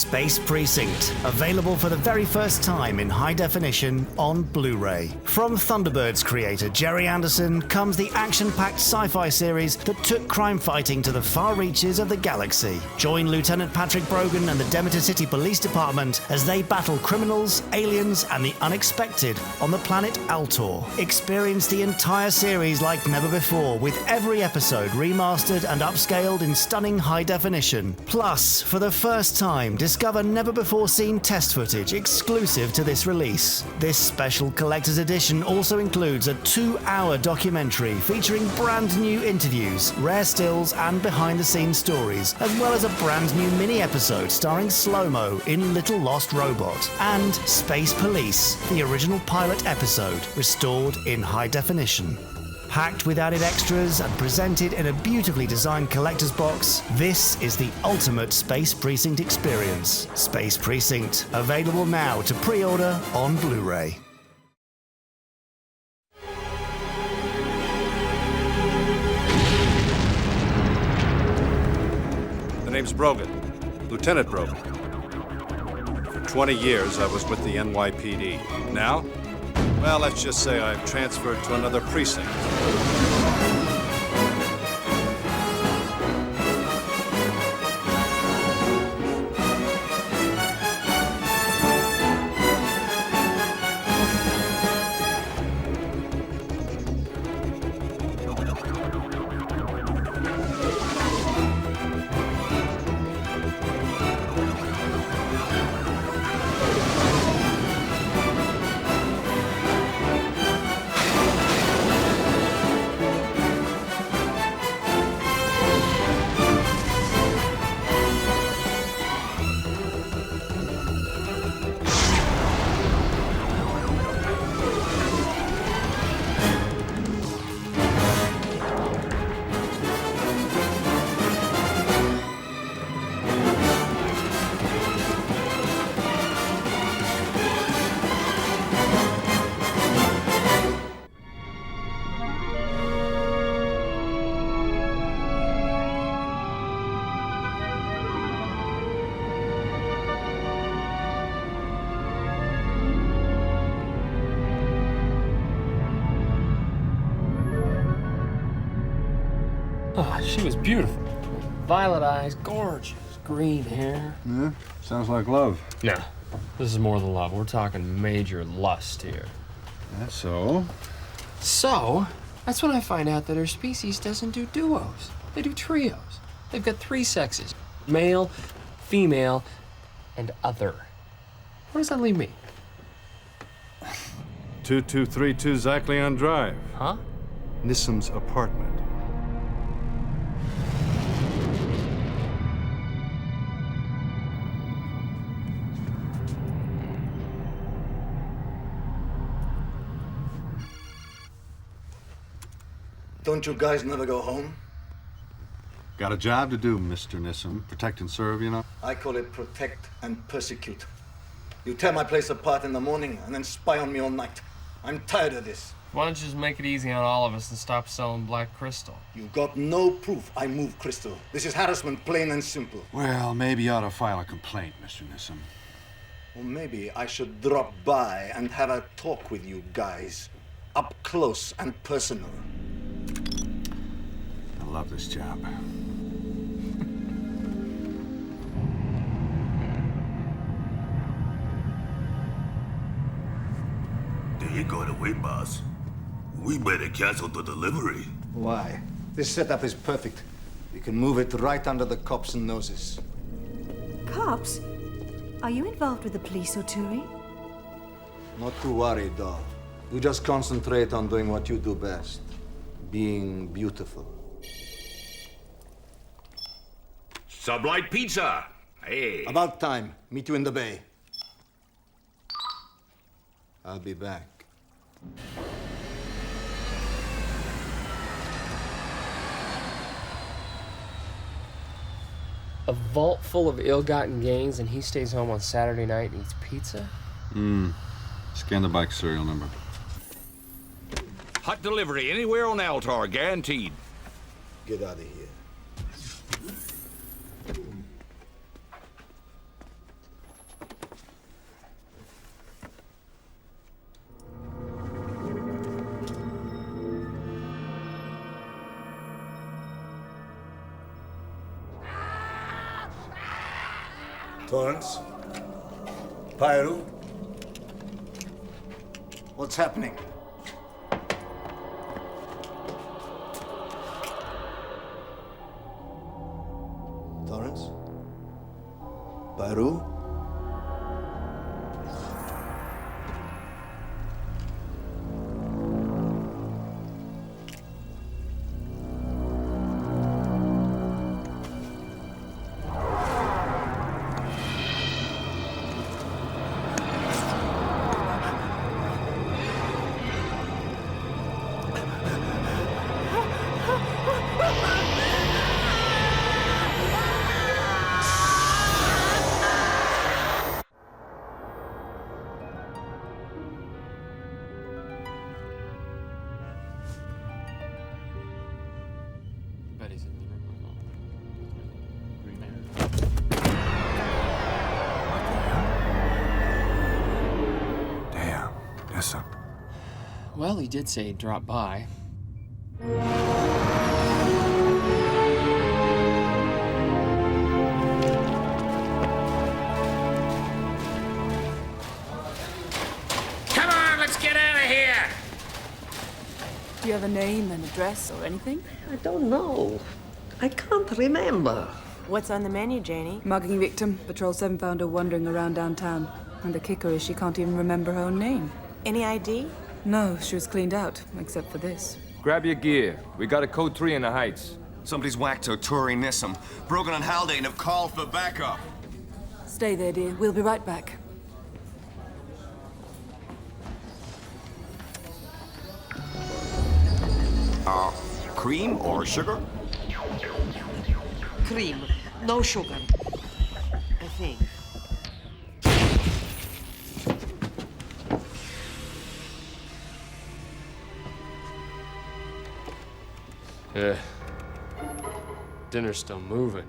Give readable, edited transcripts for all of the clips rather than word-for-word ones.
Space Precinct, available for the very first time in high definition on Blu-ray. From Thunderbirds creator Gerry Anderson comes the action-packed sci-fi series that took crime fighting to the far reaches of the galaxy. Join Lieutenant Patrick Brogan and the Demeter City Police Department as they battle criminals, aliens, and the unexpected on the planet Altor. Experience the entire series like never before, with every episode remastered and upscaled in stunning high definition. Plus, for the first time, discover never-before-seen test footage exclusive to this release. This special collector's edition also includes a 2-hour documentary featuring brand new interviews, rare stills, and behind-the-scenes stories, as well as a brand new mini-episode starring Slow-Mo in Little Lost Robot, and Space Police, the original pilot episode, restored in high definition. Packed with added extras and presented in a beautifully designed collector's box, this is the ultimate Space Precinct experience. Space Precinct, available now to pre-order on Blu-ray. The name's Brogan, Lieutenant Brogan. For 20 years, I was with the NYPD. Now? Well, let's just say I've transferred to another precinct. Oh, she was beautiful. Violet eyes, gorgeous, green hair. Yeah, sounds like love. No, this is more than love. We're talking major lust here. That's so? So, that's when I find out that her species doesn't do duos. They do trios. They've got 3 sexes. Male, female, and other. Where does that leave me? 2232 Zacleon Drive. Huh? Nissim's apartment. Don't you guys never go home? Got a job to do, Mr. Nissim. Protect and serve, you know? I call it protect and persecute. You tear my place apart in the morning and then spy on me all night. I'm tired of this. Why don't you just make it easy on all of us and stop selling black crystal? You got no proof I moved crystal. This is harassment, plain and simple. Well, maybe you ought to file a complaint, Mr. Nissim. Or maybe I should drop by and have a talk with you guys. Up close and personal. I love this job. There ain't going to wait, boss. We better cancel the delivery. Why? This setup is perfect. We can move it right under the cops' noses. Cops? Are you involved with the police, Oturi? Not to worry, doll. You just concentrate on doing what you do best. Being beautiful. Sublight pizza. Hey. About time. Meet you in the bay. I'll be back. A vault full of ill-gotten gains, and he stays home on Saturday night and eats pizza? Scan the bike serial number. Hot delivery anywhere on Altar, guaranteed. Get out of here. Torrance? Pyro? What's happening? Torrance? Pyro? Betty's in the room. Green man. Damn, Nissim. Well, he did say he'd drop by. Come on, let's get out of here! Do you have a name, an address, or anything? I don't know. I can't remember. What's on the menu, Janie? Mugging victim. Patrol 7 found her wandering around downtown. And the kicker is she can't even remember her own name. Any ID? No, she was cleaned out, except for this. Grab your gear. We got a code 3 in the Heights. Somebody's whacked Oturi Nissim. Brogan and Haldane have called for backup. Stay there, dear. We'll be right back. Cream or sugar? Cream, no sugar. I think. Yeah. Dinner's still moving.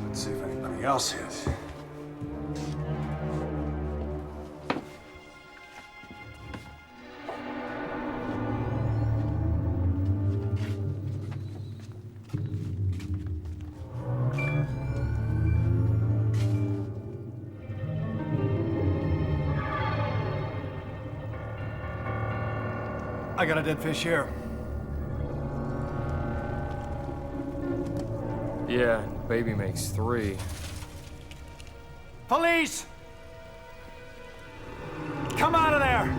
Let's see if anybody else is. I got a dead fish here. Yeah, baby makes 3. Police! Come out of there!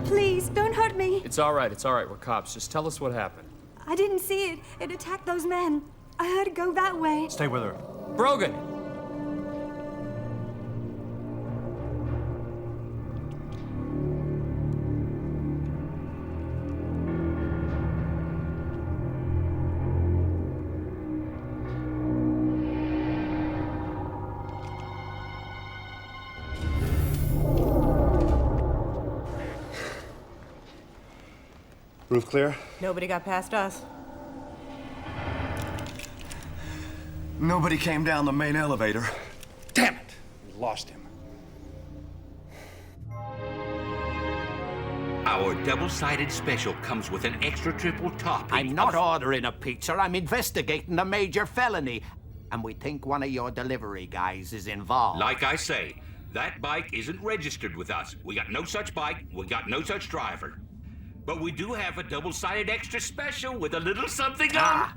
Please, don't hurt me. It's all right, we're cops. Just tell us what happened. I didn't see it. It attacked those men. I heard it go that way. Stay with her. Brogan! Roof clear? Nobody got past us. Nobody came down the main elevator. Damn it! We lost him. Our double-sided special comes with an extra triple topping. I'm not ordering a pizza. I'm investigating a major felony. And we think one of your delivery guys is involved. Like I say, that bike isn't registered with us. We got no such bike. We got no such driver. But we do have a double-sided extra special with a little something on.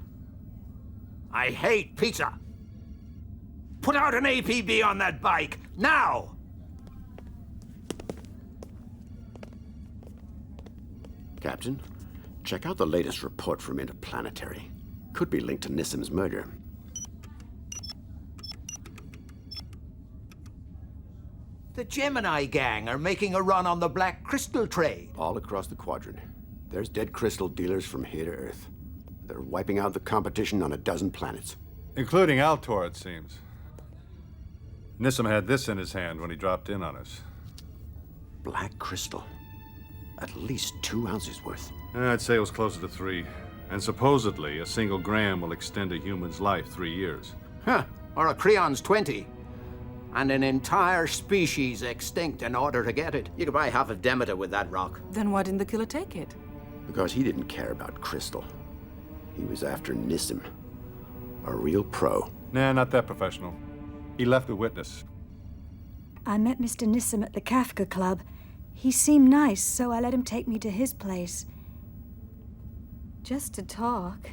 I hate pizza. Put out an APB on that bike, now! Captain, check out the latest report from Interplanetary. Could be linked to Nissim's murder. The Gemini gang are making a run on the black crystal trade. All across the quadrant. There's dead crystal dealers from here to Earth. They're wiping out the competition on a dozen planets. Including Altor, it seems. Nissim had this in his hand when he dropped in on us. Black crystal. At least 2 ounces worth. I'd say it was closer to 3. And supposedly, a single gram will extend a human's life 3 years. Huh, or a Creon's 20. And an entire species extinct in order to get it. You could buy half of Demeter with that rock. Then why didn't the killer take it? Because he didn't care about crystal. He was after Nissim. A real pro. Nah, not that professional. He left a witness. I met Mr. Nissim at the Kafka Club. He seemed nice, so I let him take me to his place. Just to talk.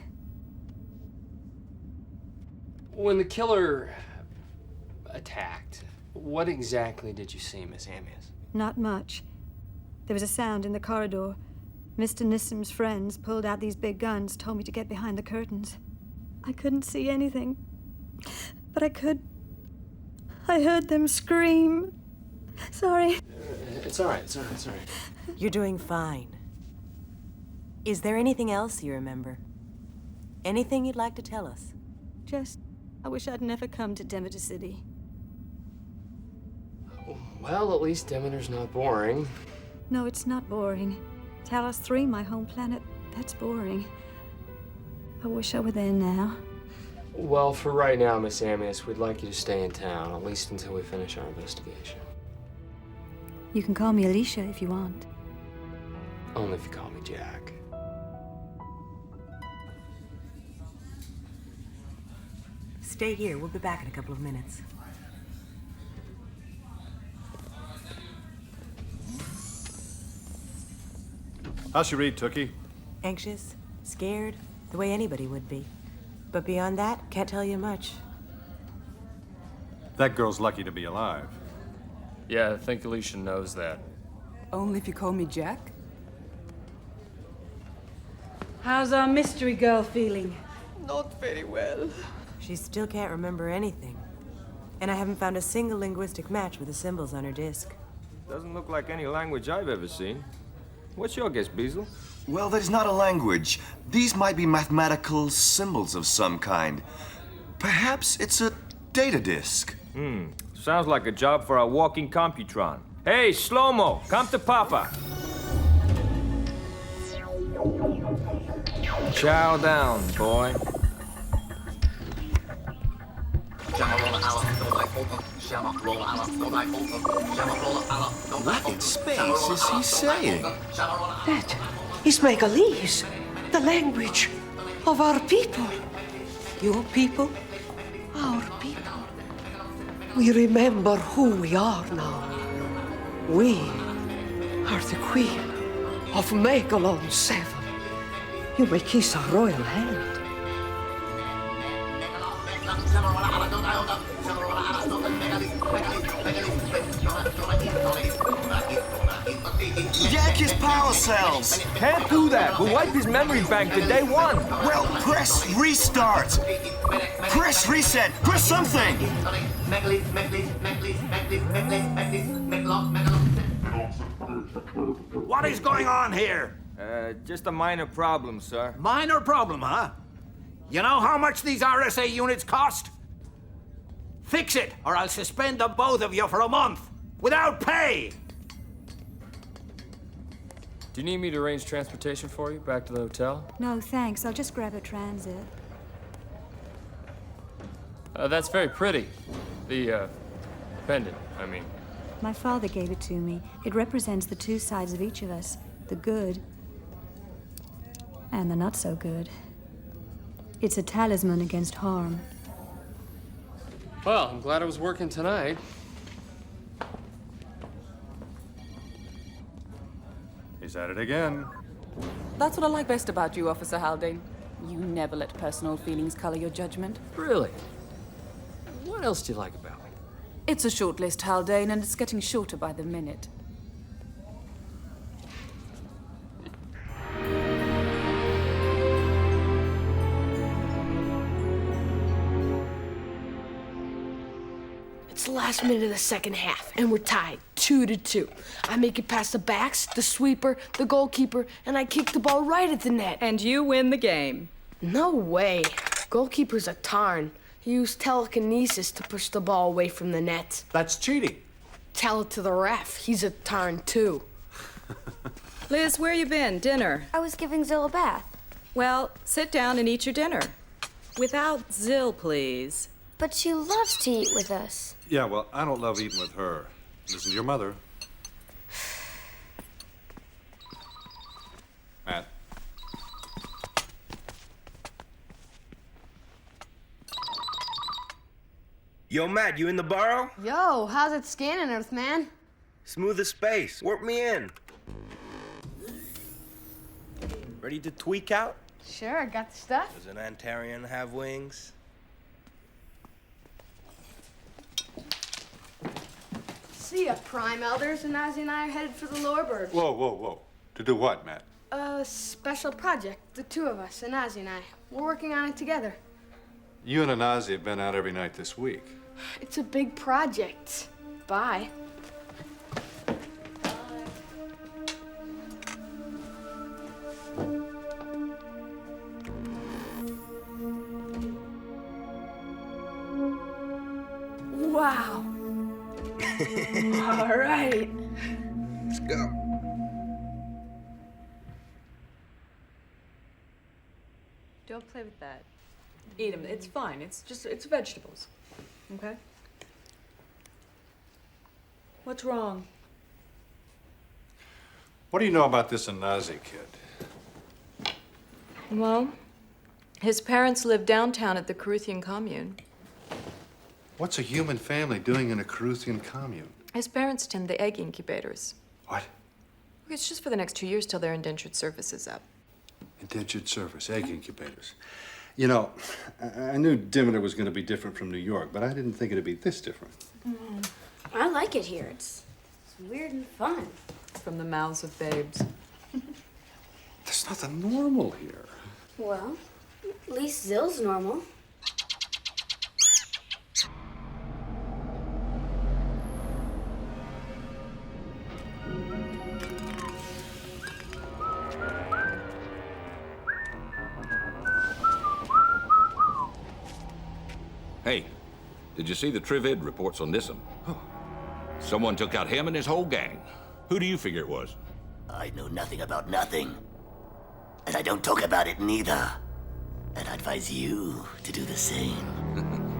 When the killer attacked, what exactly did you see, Miss Amyas? Not much. There was a sound in the corridor. Mr. Nissim's friends pulled out these big guns, told me to get behind the curtains. I couldn't see anything, but I heard them scream. Sorry. It's all right, it's all right, it's all right. You're doing fine. Is there anything else you remember? Anything you'd like to tell us? I wish I'd never come to Demeter City. Well, at least Demeter's not boring. No, it's not boring. Talos 3, my home planet, that's boring. I wish I were there now. Well, for right now, Miss Amyas, we'd like you to stay in town, at least until we finish our investigation. You can call me Aleesha if you want. Only if you call me Jack. Stay here. We'll be back in a couple of minutes. How's she read, Tookie? Anxious, scared, the way anybody would be. But beyond that, can't tell you much. That girl's lucky to be alive. Yeah, I think Aleesha knows that. Only if you call me Jack? How's our mystery girl feeling? Not very well. She still can't remember anything. And I haven't found a single linguistic match with the symbols on her disc. Doesn't look like any language I've ever seen. What's your guess, Beazle? Well, that is not a language. These might be mathematical symbols of some kind. Perhaps it's a data disk. Sounds like a job for a walking computron. Hey, Slow-Mo, come to Papa. Chow down, boy. What in space is he saying? That is Megalese, the language of our people. Your people? Our people. We remember who we are now. We are the Queen of Megalon 7. You may kiss our royal hand. Jack his power cells! Can't do that. We'll wipe his memory bank to day one. Well, press restart! Press reset! Press something! What is going on here? Just a minor problem, sir. Minor problem, huh? You know how much these RSA units cost? Fix it, or I'll suspend the both of you for a month, without pay! Do you need me to arrange transportation for you back to the hotel? No, thanks. I'll just grab a transit. That's very pretty. The, pendant, I mean. My father gave it to me. It represents the two sides of each of us. The good and the not so good. It's a talisman against harm. Well, I'm glad it was working tonight. He's at it again. That's what I like best about you, Officer Haldane. You never let personal feelings color your judgment. Really? What else do you like about me? It's a short list, Haldane, and it's getting shorter by the minute. It's the last minute of the second half, and we're tied 2-2. I make it past the backs, the sweeper, the goalkeeper, and I kick the ball right at the net. And you win the game. No way. Goalkeeper's a Tarn. He used telekinesis to push the ball away from the net. That's cheating. Tell it to the ref. He's a Tarn, too. Liz, where you been? Dinner? I was giving Zill a bath. Well, sit down and eat your dinner. Without Zill, please. But she loves to eat with us. Yeah, well, I don't love eating with her. Listen to your mother. Matt. Yo, Matt, you in the burrow? Yo, how's it scanning, Earth man? Smooth as space. Work me in. Ready to tweak out? Sure, I got the stuff. Does an Antarian have wings? See ya, Prime Elders, and Ozzy and I are headed for the lower bird. Whoa, whoa, whoa. To do what, Matt? A special project, the two of us, and Ozzy and I. We're working on it together. You and Anazi have been out every night this week. It's a big project. Bye. Wow. All right. Let's go. Don't play with that. Eat them. It's fine. It's vegetables. Okay? What's wrong? What do you know about this Anazi kid? Well, his parents live downtown at the Caruthian commune. What's a human family doing in a Caruthian commune? His parents tend the egg incubators. What? It's just for the next 2 years till their indentured service is up. Indentured service, egg incubators. You know, I knew Demeter was going to be different from New York, but I didn't think it'd be this different. I like it here. It's weird and fun. From the mouths of babes. There's nothing normal here. Well, at least Zill's normal. Hey, did you see the Trivid reports on Nissim? Someone took out him and his whole gang. Who do you figure it was? I know nothing about nothing. And I don't talk about it neither. And I advise you to do the same.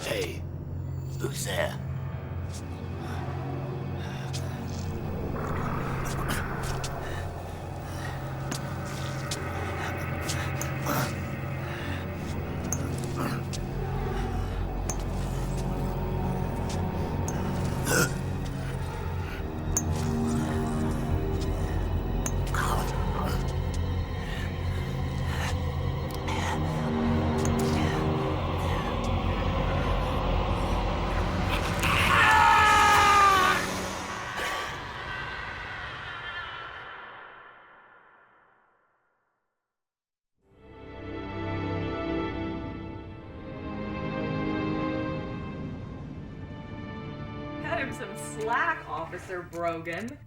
Hey, who's there? Cut him some slack, Officer Brogan.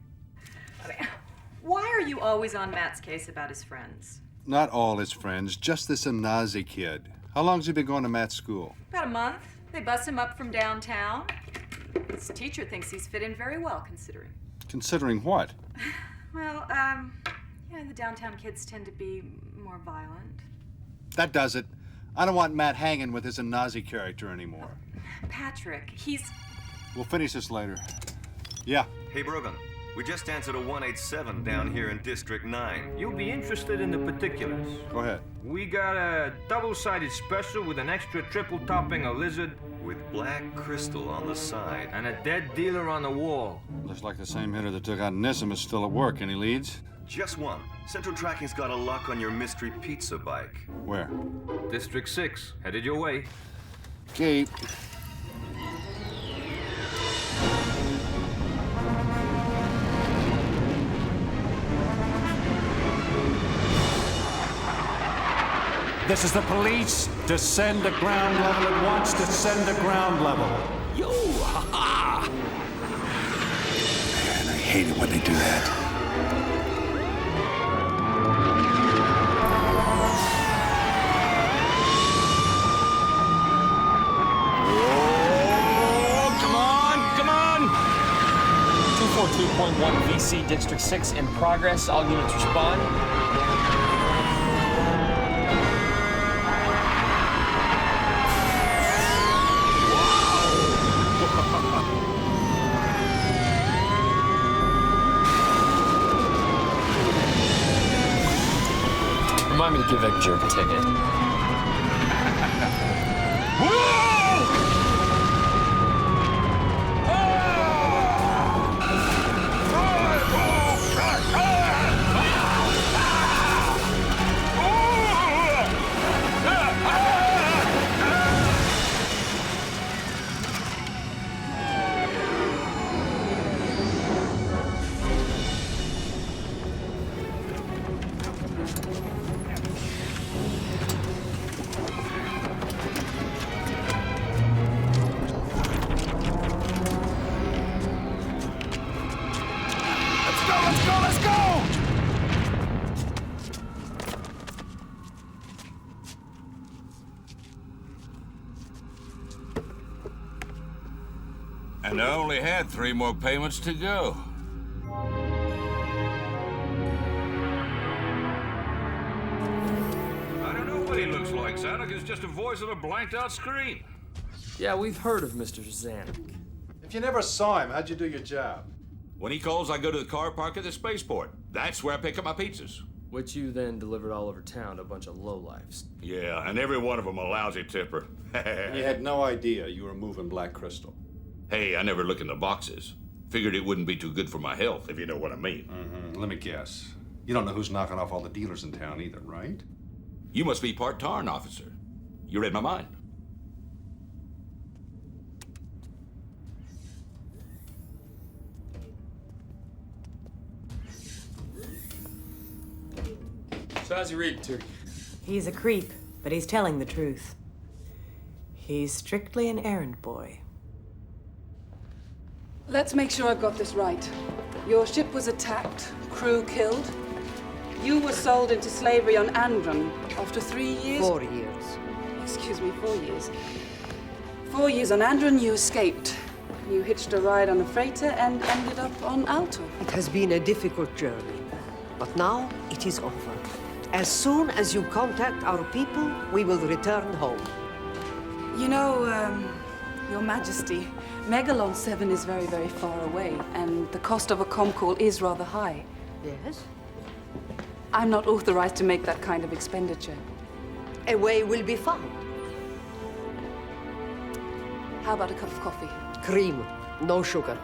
I mean, why are you always on Matt's case about his friends? Not all his friends, just this Anazi kid. How long's he been going to Matt's school? About a month. They bus him up from downtown. His teacher thinks he's fit in very well, considering. Considering what? Well, the downtown kids tend to be more violent. That does it. I don't want Matt hanging with his Anazi character anymore. Patrick, he's... We'll finish this later. Yeah. Hey, Brogan, we just answered a 187 down here in District 9. You'll be interested in the particulars. Go ahead. We got a double-sided special with an extra triple topping of lizard. With black crystal on the side. And a dead dealer on the wall. Looks like the same hitter that took out Nissim is still at work. Any leads? Just one. Central Tracking's got a lock on your mystery pizza bike. Where? District 6. Headed your way. Okay. This is the police. Descend to ground level at once. Descend to ground level. Yo, ha-ha! Man, I hate it when they do that. Oh, come on! 242.1 VC District 6 in progress. All units respond. Remind me to give that jerk a ticket. And I only had 3 more payments to go. I don't know what he looks like. Zanuck is just a voice on a blanked-out screen. Yeah, we've heard of Mr. Zanuck. If you never saw him, how'd you do your job? When he calls, I go to the car park at the spaceport. That's where I pick up my pizzas. Which you then delivered all over town to a bunch of lowlifes. Yeah, and every one of them a lousy tipper. You had no idea you were moving black crystal. Hey, I never look in the boxes. Figured it wouldn't be too good for my health, if you know what I mean. Mm-hmm. Let me guess. You don't know who's knocking off all the dealers in town either, right? You must be part Tarn, officer. You read my mind. So how's he reading, Tootie? He's a creep, but he's telling the truth. He's strictly an errand boy. Let's make sure I've got this right. Your ship was attacked, crew killed. You were sold into slavery on Andron after 3 years? 4 years. Excuse me, 4 years. 4 years on Andron, you escaped. You hitched a ride on a freighter and ended up on Alto. It has been a difficult journey, but now it is over. As soon as you contact our people, we will return home. You know, Your Majesty, Megalon 7 is very, very far away, and the cost of a comm call is rather high. Yes? I'm not authorized to make that kind of expenditure. A way will be found. How about a cup of coffee? Cream, no sugar.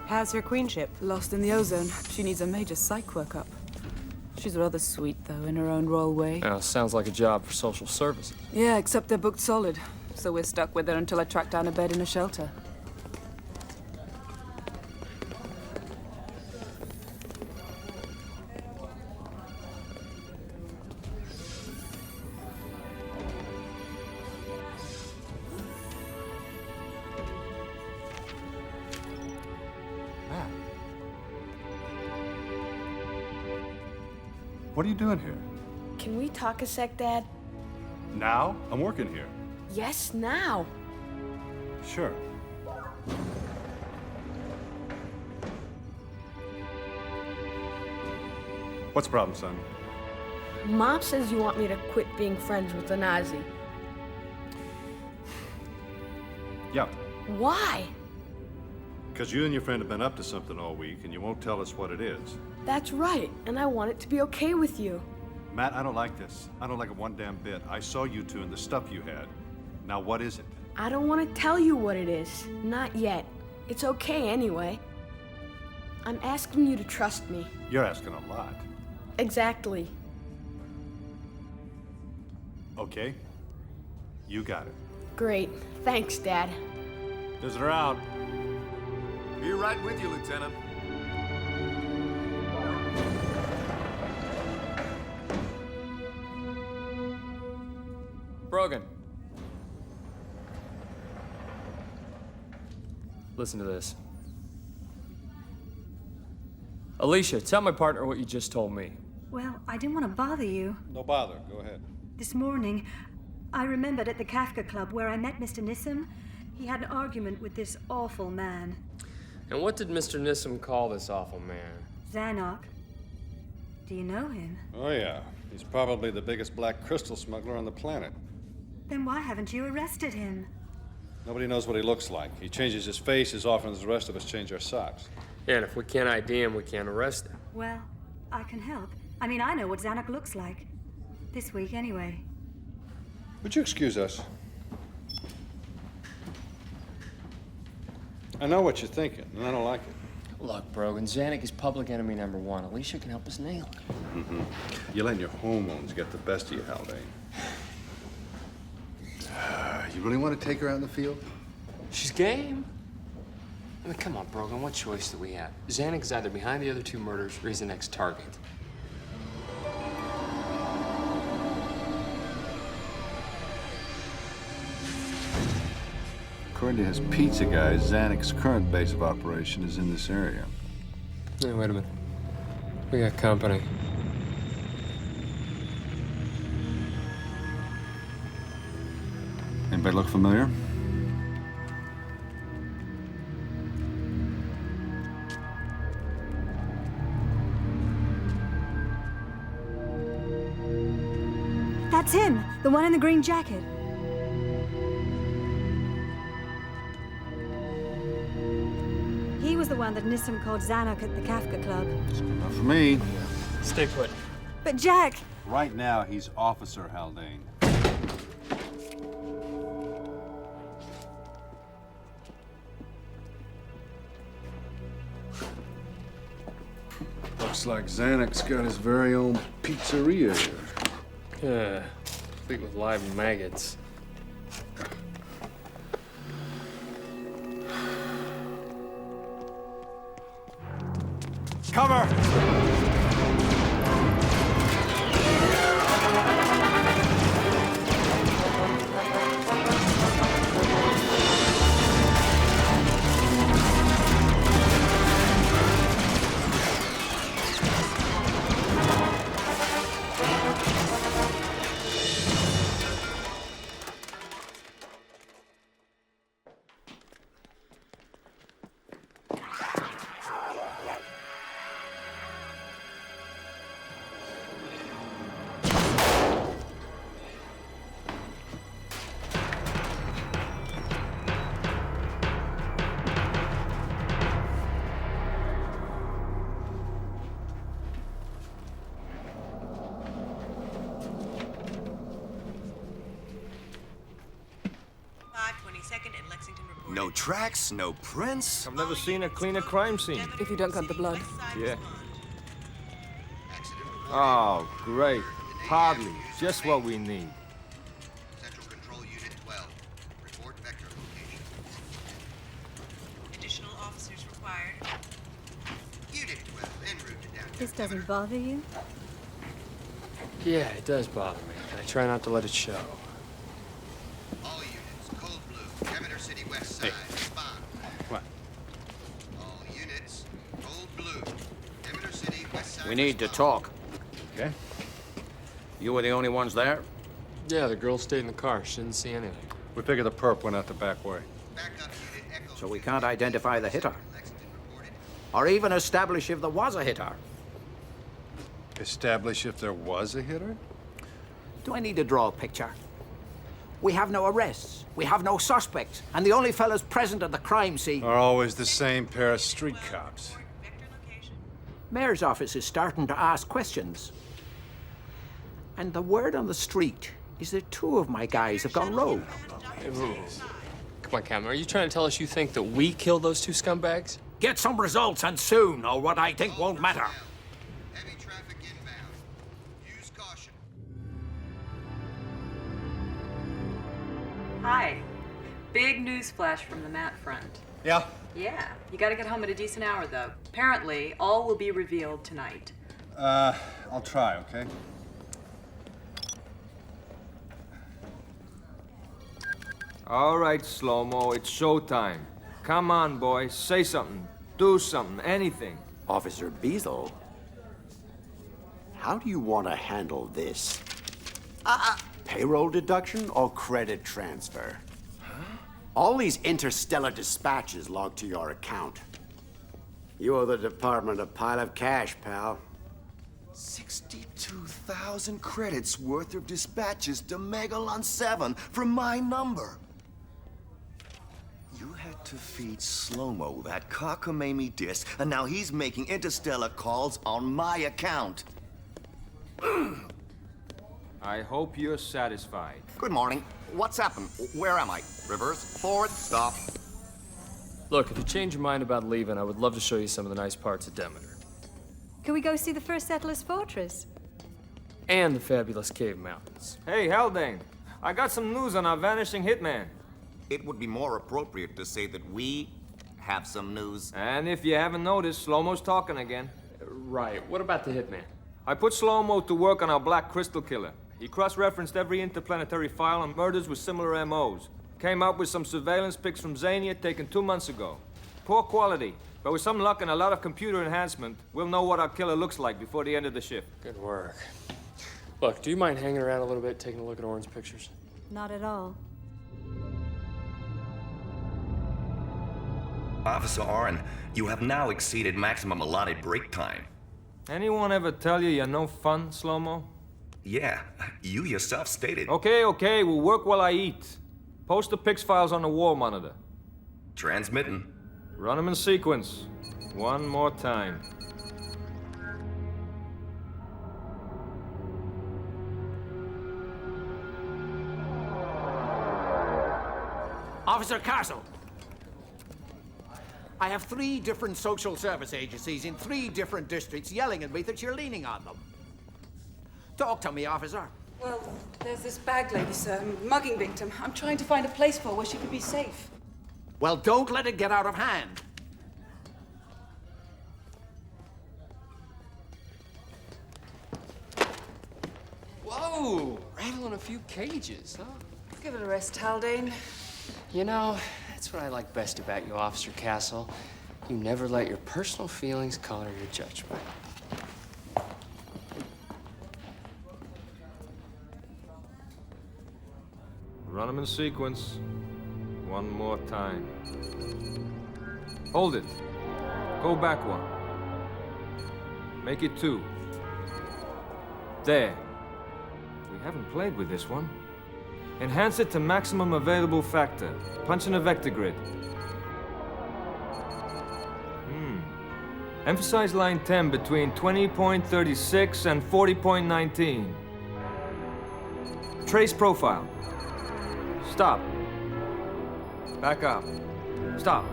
How's her queenship? Lost in the ozone. She needs a major psych workup. She's rather sweet, though, in her own royal way. Oh, sounds like a job for social services. Yeah, except they're booked solid. So we're stuck with her until I track down a bed in a shelter. What are you doing here? Can we talk a sec, Dad? Now? I'm working here. Yes, now. Sure. What's the problem, son? Mom says you want me to quit being friends with the Nazi. Yeah. Why? Because you and your friend have been up to something all week, and you won't tell us what it is. That's right, and I want it to be okay with you. Matt, I don't like this. I don't like it one damn bit. I saw you two and the stuff you had. Now, what is it? I don't want to tell you what it is. Not yet. It's okay anyway. I'm asking you to trust me. You're asking a lot. Exactly. Okay. You got it. Great. Thanks, Dad. Visitor out. Be right with you, Lieutenant. Brogan. Listen to this. Aleesha, tell my partner what you just told me. Well, I didn't want to bother you. No bother. Go ahead. This morning, I remembered at the Kafka Club where I met Mr. Nissim. He had an argument with this awful man. And what did Mr. Nissim call this awful man? Zanuck. Do you know him? Oh, yeah. He's probably the biggest black crystal smuggler on the planet. Then why haven't you arrested him? Nobody knows what he looks like. He changes his face as often as the rest of us change our socks. Yeah, and if we can't ID him, we can't arrest him. Well, I can help. I mean, I know what Zanuck looks like. This week, anyway. Would you excuse us? I know what you're thinking, and I don't like it. Look, Brogan, Zanuck is public enemy number one. Aleesha can help us nail it. Mm-hmm. You're letting your hormones get the best of you, Haldane. You really want to take her out in the field? She's game. I mean, come on, Brogan, what choice do we have? Zanuck is either behind the other two murders or he's the next target. According to his pizza guy, Zanuck's current base of operation is in this area. Hey, wait a minute. We got company. Anybody look familiar? That's him, the one in the green jacket. He was the one that Nissim called Zanuck at the Kafka Club. Not for me. Stay put. But Jack! Right now, he's Officer Haldane. Looks like Zanuck's got his very own pizzeria here. Yeah, complete with live maggots. Cover! No tracks, no prints. I've never seen a cleaner crime scene. If you don't count the blood. Yeah. Oh, great. Hardly. Just what we need. Central Control Unit 12. Report vector location. Additional officers required. Unit 12, en route to downtown. This doesn't bother you? Yeah, it does bother me. I try not to let it show. All units, cold blue, Demeter City west side. Respond. What? All units, cold blue, Demeter City west side. We need to talk. Okay. You were the only ones there? Yeah, the girl stayed in the car. She didn't see anything. We figure the perp went out the back way. So we can't identify the hitter. Or even establish if there was a hitter. Establish if there was a hitter? Do I need to draw a picture? We have no arrests. We have no suspects. And the only fellas present at the crime scene Are always the same pair of street cops. Mayor's office is starting to ask questions. And the word on the street is that two of my guys have gone rogue. Ooh. Come on, Cameron. Are you trying to tell us you think that we killed those two scumbags? Get some results and soon, or what I think won't matter. Heavy traffic inbound. Use caution. Hi. Big news flash from the Matt front. Yeah? Yeah. You gotta get home at a decent hour, though. Apparently, all will be revealed tonight. I'll try, okay? All right, Slow-Mo, it's showtime. Come on, boy, say something. Do something, anything. Officer Beazle, how do you want to handle this? Payroll deduction or credit transfer? All these interstellar dispatches logged to your account. You owe the department a pile of cash, pal. 62,000 credits worth of dispatches to Megalon 7 from my number. You had to feed Slow-Mo that cockamamie disc, and now he's making interstellar calls on my account. I hope you're satisfied. Good morning. What's happened? Where am I? Reverse, forward, stop. Look, if you change your mind about leaving, I would love to show you some of the nice parts of Demeter. Can we go see the first settler's fortress? And the fabulous cave mountains. Hey, Haldane, I got some news on our vanishing hitman. It would be more appropriate to say that we have some news. And if you haven't noticed, Slow-Mo's talking again. Right, what about the hitman? I put Slow-Mo to work on our Black Crystal Killer. He cross-referenced every interplanetary file on murders with similar MOs. Came up with some surveillance pics from Xania taken 2 months ago. Poor quality, but with some luck and a lot of computer enhancement, we'll know what our killer looks like before the end of the shift. Good work. Look, do you mind hanging around a little bit, taking a look at Orrin's pictures? Not at all. Officer Orrin, you have now exceeded maximum allotted break time. Anyone ever tell you you're no fun, Slow-Mo? Yeah, you yourself stated. Okay, we'll work while I eat. Post the pics files on the wall monitor. Transmitting. Run them in sequence. One more time. Officer Castle! I have 3 different social service agencies in 3 different districts yelling at me that you're leaning on them. Talk to me, officer. Well, there's this bag lady, sir, mugging victim. I'm trying to find a place for her where she could be safe. Well, don't let it get out of hand. Whoa! Rattling a few cages, huh? Give it a rest, Haldane. You know, that's what I like best about you, Officer Castle. You never let your personal feelings color your judgment. Run them in sequence. One more time. Hold it. Go back one. Make it 2. There. We haven't played with this one. Enhance it to maximum available factor. Punch in a vector grid. Emphasize line 10 between 20.36 and 40.19. Trace profile. Stop. Back up. Stop.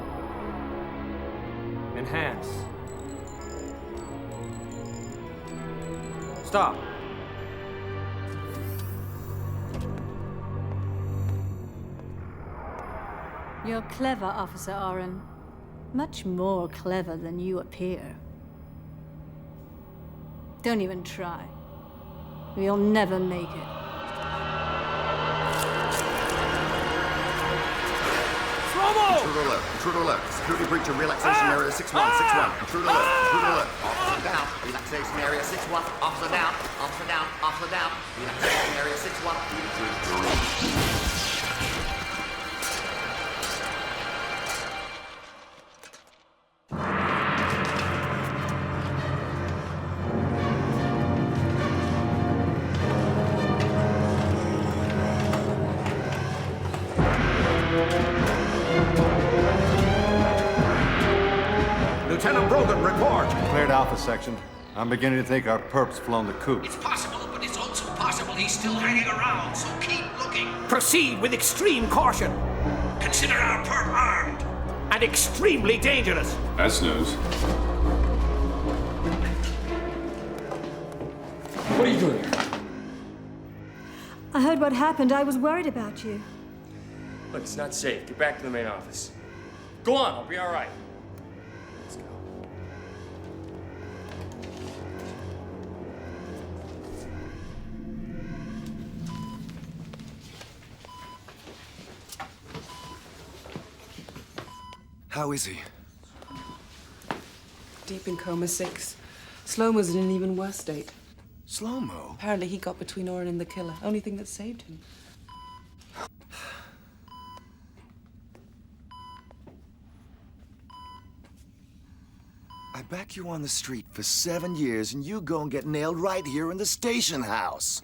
Enhance. Stop. You're clever, Officer Orrin. Much more clever than you appear. Don't even try. You'll never make it. Intruder alert. Security breach of relaxation area 61. Intruder alert. Officer down. Relaxation area 61. Officer down. Officer down. Relaxation area 61. Lieutenant Brogan, report! Cleared Alpha section. I'm beginning to think our perp's flown the coop. It's possible, but it's also possible he's still hanging around, so keep looking. Proceed with extreme caution. Consider our perp armed. And extremely dangerous. That's news. What are you doing here? I heard what happened. I was worried about you. Look, it's not safe. Get back to the main office. Go on, I'll be all right. Let's go. How is he? Deep in coma 6. Slow-mo's in an even worse state. Slow-mo? Apparently he got between Orrin and the killer. Only thing that saved him. I back you on the street for 7 years, and you go and get nailed right here in the station house.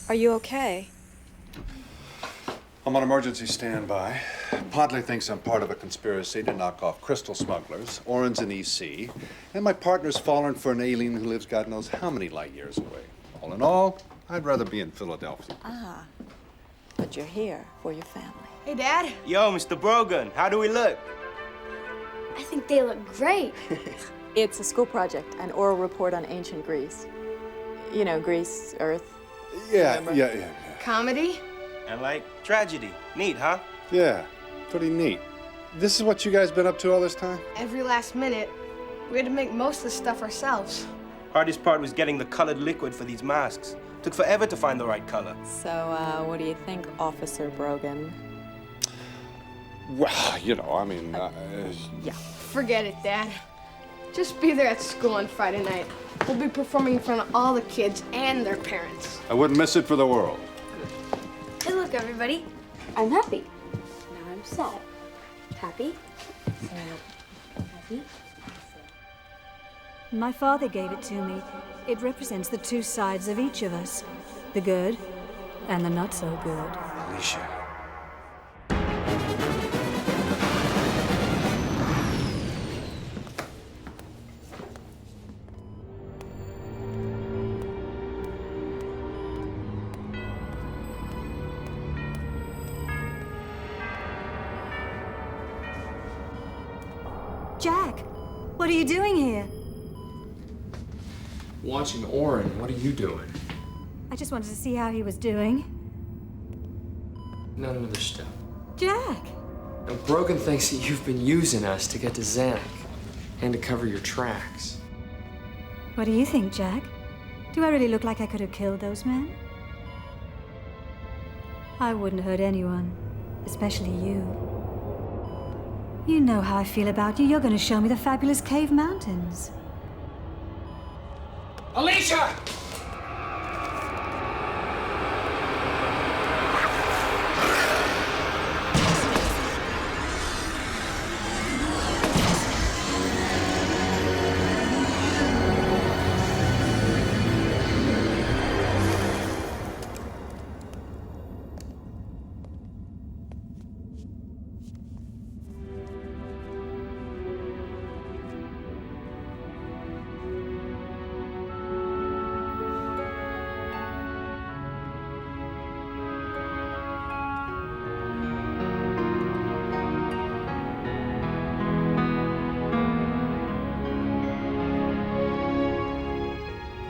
Are you okay? I'm on emergency standby. Podley thinks I'm part of a conspiracy to knock off crystal smugglers. Orrin's in EC. And my partner's fallen for an alien who lives God knows how many light years away. All in all, I'd rather be in Philadelphia. Ah, but you're here for your family. Hey, Dad. Yo, Mr. Brogan, how do we look? I think they look great. It's a school project, an oral report on ancient Greece. You know, Greece, Earth. Yeah. Comedy? And like tragedy. Neat, huh? Yeah, pretty neat. This is what you guys been up to all this time? Every last minute, we had to make most of the stuff ourselves. Hardest part was getting the colored liquid for these masks. Took forever to find the right color. So, what do you think, Officer Brogan? Well, you know, I mean... Yeah. Forget it, Dad. Just be there at school on Friday night. We'll be performing in front of all the kids and their parents. I wouldn't miss it for the world. Hey, look, everybody. I'm happy. Now I'm sad. Happy. Sad. Happy. My father gave it to me. It represents the two sides of each of us. The good and the not so good. Aleesha. Jack, what are you doing here? Watching Orrin. What are you doing? I just wanted to see how he was doing. None of the stuff. Jack! Now, Brogan thinks that you've been using us to get to Zanuck and to cover your tracks. What do you think, Jack? Do I really look like I could have killed those men? I wouldn't hurt anyone, especially you. You know how I feel about you. You're going to show me the fabulous cave mountains. Aleesha!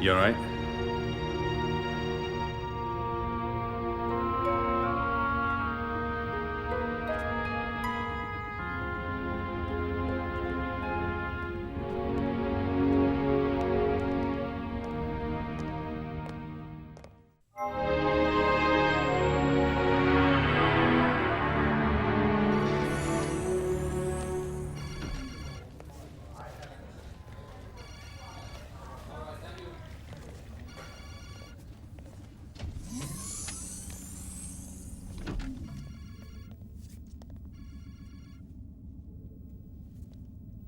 You all right?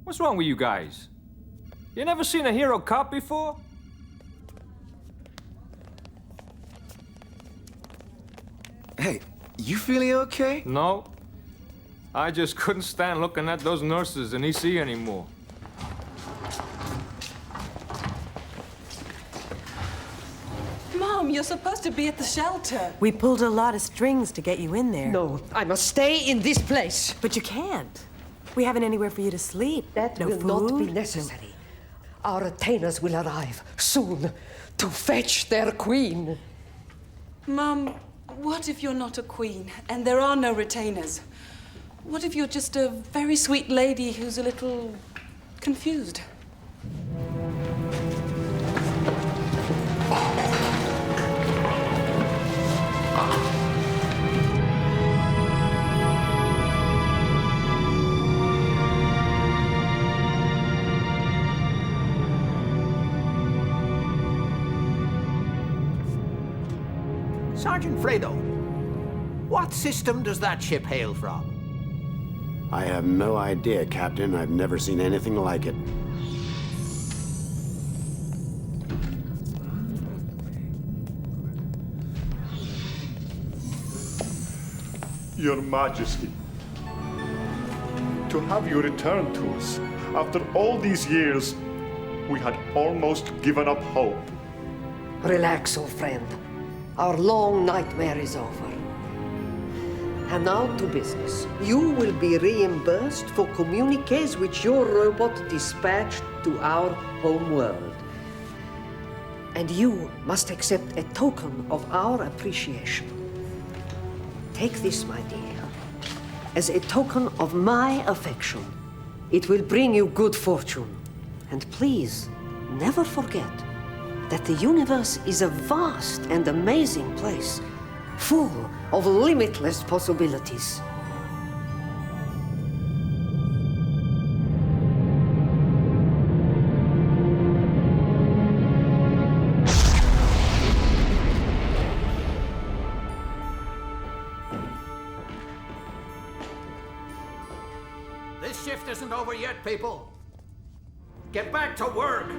What's wrong with you guys? You never seen a hero cop before? Hey, you feeling okay? No. I just couldn't stand looking at those nurses in EC anymore. Mom, you're supposed to be at the shelter. We pulled a lot of strings to get you in there. No, I must stay in this place. But you can't. We haven't anywhere for you to sleep. That no will food. not be necessary. Our retainers will arrive soon to fetch their queen. Mom, what if you're not a queen and there are no retainers? What if you're just a very sweet lady who's a little confused? Sergeant Fredo, what system does that ship hail from? I have no idea, Captain. I've never seen anything like it. Your Majesty, to have you return to us, after all these years, we had almost given up hope. Relax, old friend. Our long nightmare is over. And now to business. You will be reimbursed for communiques which your robot dispatched to our home world. And you must accept a token of our appreciation. Take this, my dear, as a token of my affection. It will bring you good fortune. And please, never forget that the universe is a vast and amazing place, full of limitless possibilities. This shift isn't over yet, people. Get back to work.